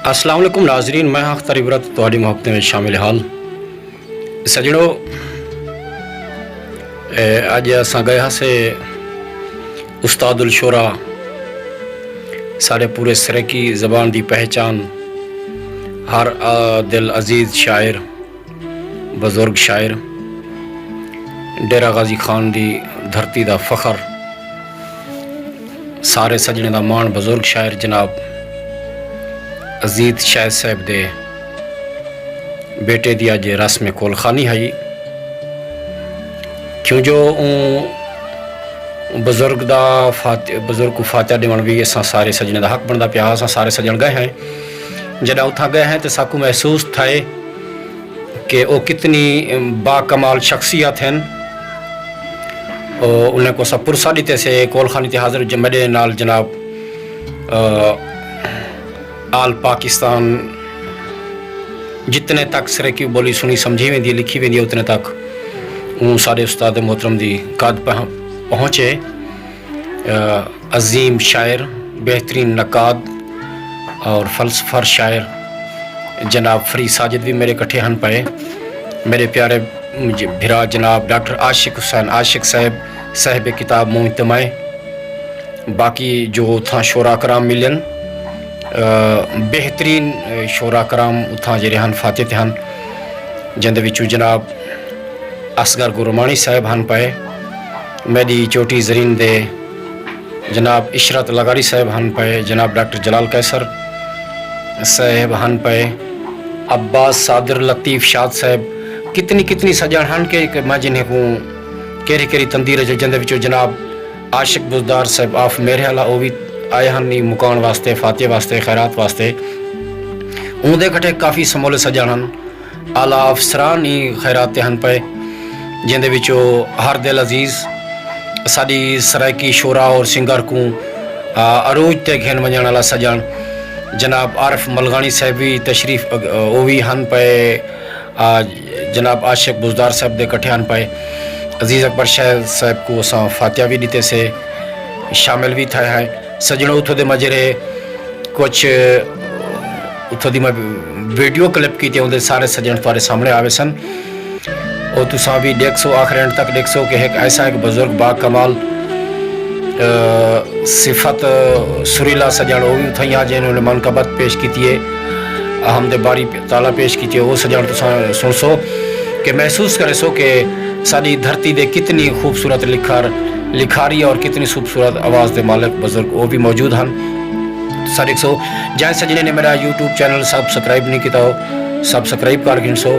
अस्सलाम वालेकुम नाजरीन, मैं अख्तर इबरत तुहाडी मुहब्बत में शामिल हाल सजणों। अज असां गए से उस्तादुल शोरा, साढ़े पूरे सराइकी ज़बान की पहचान, हर दिल अजीज़ शायर, बुजुर्ग शायर, डेरा गाजी खान की धरती का फखर, सारे सजने का मान, बुजुर्ग शायर जनाब अजीत शायद साहब दे बेटे दी अज रस्म कोलखानी है। क्यों जो बुजुर्ग दा बुजुर्ग को फातिहा दिवण भी असां सारे सजने का हक बनता पिया। असां सारे सजन गए हैं, जॾहिं उतां गए हैं तो साकू महसूस थे कि वो कितनी बाकमाल शख्सियत हैं। उन्हें को सब पुरसा दी से कोलखानी ते हाजिर जमडे नाल जनाब आल पाकिस्तान जितने तक सराइकी बोली सुनी समझी वेंदी लिखी वेंदी उतने तक सारे उस्ताद मोहतरम दी कद पहुँचे। अजीम शायर, बेहतरीन नकाद और फलसफर शायर जनाब फरीद साजिद भी मेरे कट्ठे हन पे। मेरे प्यारे भिरा जनाब डॉक्टर आशिक हुसैन आशिक साहब किताब मोहतमाए, बाकी जो उथा शोरा कराम मिलन बेहतरीन शोरा कराम उथा जे हन फातिह ते हन, जिंदे विचों जनाब असगर गुरमानी साहब हन पे। मेरी चोटी जरीन दे जनाब इशरत लगारी साहब हन पे, जनाब डॉक्टर जलाल कैसर साहब हन पे, अब्बास सादिर लतीफ़ शाद साहब, कितनी कितनी सजण हन के मैं जिन्हें को केरी केरी तंदीर जिंदे विचों जनाब आशिक बुजदार साहब आफ मेरे वाला वो भी आए हैं नी मुकान वास्ते, फातिह वास्ते, खैरात वास्ते। उनके कट्ठे काफ़ी समोले सजण हन, आला अफसरान ही खैरात हन पे, जिंदे विचों हर दिल अजीज़ साड़ी सराइकी शोरा और सिंगर को अरूज ते घेन वजण वाला सजण जनाब आरिफ मलगानी साहब भी तशरीफ वो भी हन पे, जनाब आशिक बुजदार साहब दे कट्ठे हन पे। अजीज़ अकबर शाह साहब को असां फातिहा भी दीते से शामिल भी थे हैं। सजनों उतो दे मजरे कुछ उतो दी मैं वीडियो क्लिप की उनके सारे सजन तुम्हारे सामने आवे सन, और तुसा भी देख सो आखिर एंड तक देख सो कि एक ऐसा एक बुजुर्ग बा कमाल सिफत सुरीला सजन वो भी उथई आ जिन्होंने मनकबत पेश की है, अहमद बारी ताला पेश की है। वो सजन तुसा सुन सो कि महसूस करे सो कि साड़ी धरती दे कितनी खूबसूरत लिखारी और कितनी खूबसूरत आवाज़ के मालिक बुजुर्ग वो भी मौजूद हैं। सारे सो जै सजने ने मेरा यूट्यूब चैनल सब्सक्राइब नहीं किया हो सब्सक्राइब कर गिनसो,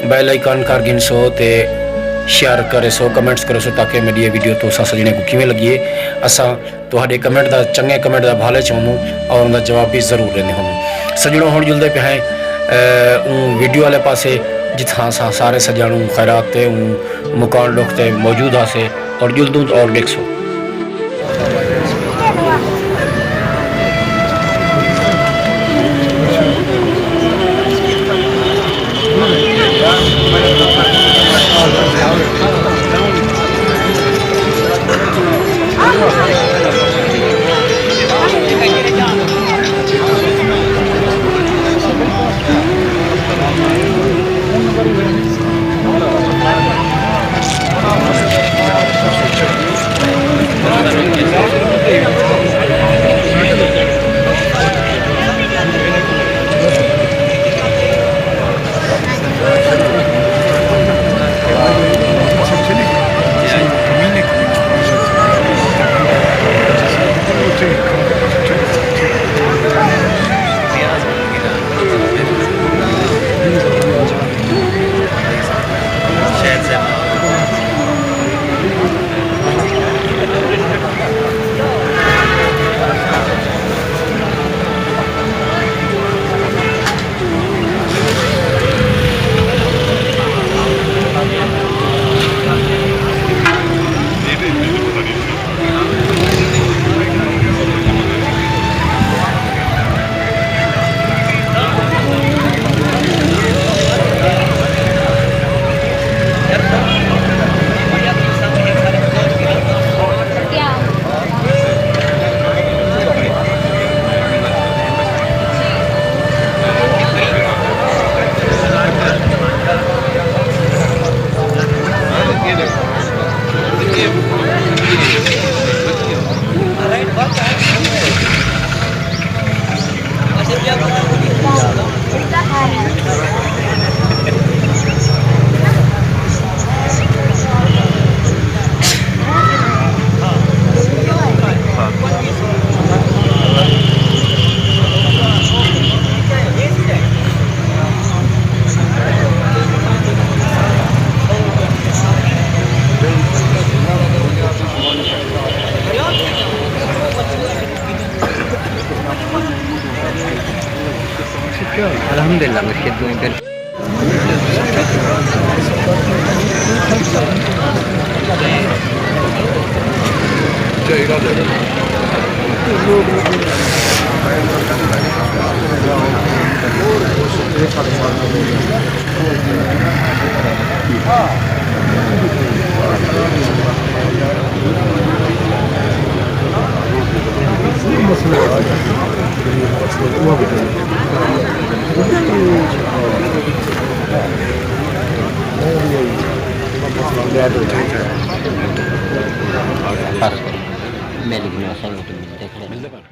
बैल आइकन कर गिनसो, तो शेयर करे सो, कमेंट्स करो सो, ताकि मेरी ये वीडियो तो सजने को किमें लगी है। असा तो कमेंट का चंगे कमेंट का भाले चाहूँ और उनका जवाब भी जरूर लेने हों। सजनों हम जुलते पे हैं वीडियो वाले पासे जिथा सारे सजाणू खैरात मुकान रुखते मौजूद हासे और जुलदूँ और देख सो। Alhamdulillah we're doing good. Pas, मैं लिखना चाहिए तो देख ले